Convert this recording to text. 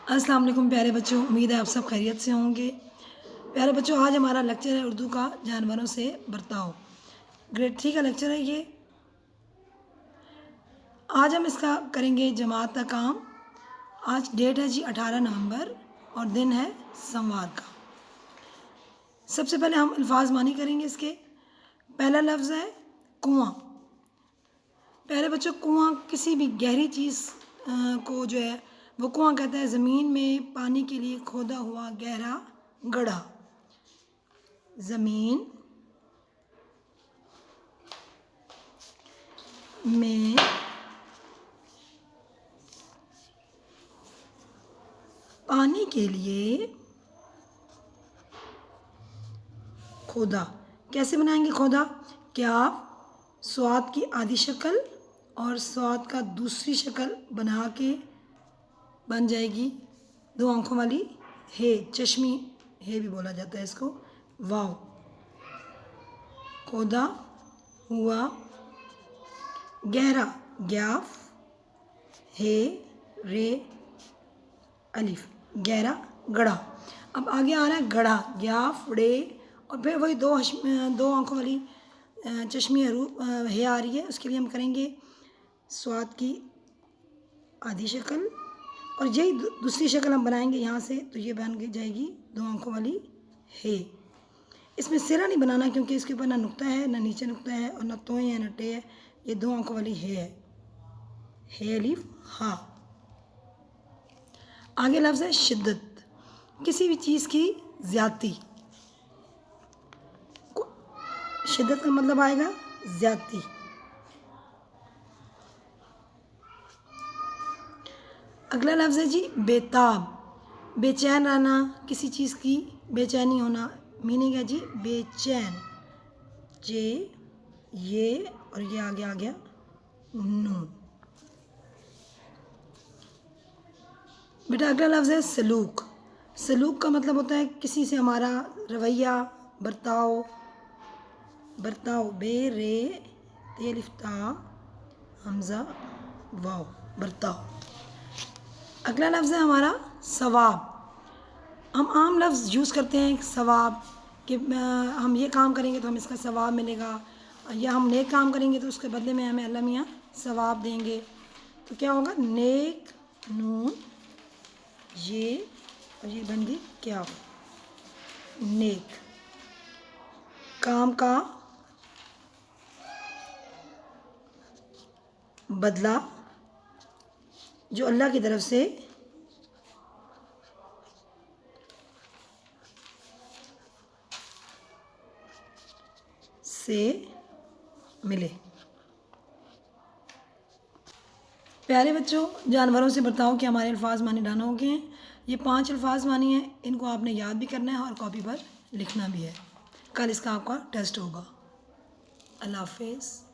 अस्सलाम वालेकुम प्यारे बच्चों, उम्मीद है आप सब खैरियत से होंगे। प्यारे बच्चों, आज हमारा लेक्चर है उर्दू का जानवरों से बर्ताव। ग्रेड 3 का लेक्चर है ये। आज हम इसका करेंगे जमात का काम। आज डेट है जी 18 नवंबर और दिन है सोमवार का। सबसे पहले हम अल्फाज मानी करेंगे इसके। पहला लफ्ज़ है कुआं। प्यारे बच्चों, कुआं किसी भी गहरी चीज़ को जो है वो कुआं कहता है। ज़मीन में पानी के लिए खोदा हुआ गहरा गड्ढा। ज़मीन में पानी के लिए खोदा। कैसे बनाएंगे खोदा? क्या आप स्वाद की आधी शक्ल और स्वाद का दूसरी शक्ल बना के बन जाएगी। दो आंखों वाली हे, चश्मी हे भी बोला जाता है इसको। वाव, खोदा हुआ गहरा, ग्याफ, हे, रे, अलिफ, गहरा गड़ा। अब आगे आ रहा है गड़ा, ग्याफ, रे और फिर वही दो आंखों वाली चश्मी हे आ रही है। उसके लिए हम करेंगे स्वाद की आधी शक्ल और यही दूसरी शक्ल हम बनाएंगे यहाँ से, तो ये बन जाएगी दो आंखों वाली हे। इसमें सिरा नहीं बनाना क्योंकि इसके ऊपर ना नुक्ता है, ना नीचे नुक्ता है और ना तोय है, ना टे है। ये दो आंखों वाली हे है। हे अलिफ हा। आगे लफ्ज़ है शिद्दत। किसी भी चीज़ की ज़्यादती। शिद्दत का मतलब आएगा ज़्यादती। अगला लफ्ज़ है जी बेताब। बेचैन रहना, किसी चीज़ की बेचैनी होना। मीनिंग है जी बेचैन। जे, ये और ये आगे आ गया नून। बेटा अगला लफ्ज़ है सलूक। सलूक का मतलब होता है किसी से हमारा रवैया, बर्ताव। बर्ताव, बे, रे, ते अलिफ ता, हमज़ा वाव, बर्ताव। अगला लफ्ज़ है हमारा सवाब। हम आम लफ्ज़ यूज़ करते हैं सवाब कि हम ये काम करेंगे तो हम इसका सवाब मिलेगा, या हम नेक काम करेंगे तो उसके बदले में हमें अल्लाह मियाँ सवाब देंगे। तो क्या होगा? नेक, नून, ये और ये बन गई क्या? नेक। काम का बदला जो अल्लाह की तरफ से मिले। प्यारे बच्चों, जानवरों से बर्ताव के हमारे अल्फाज माने डाना हो गए हैं। ये 5 अल्फाज मानी हैं, इनको आपने याद भी करना है और कॉपी पर लिखना भी है। कल इसका आपका टेस्ट होगा। अल्लाह हाफिज़।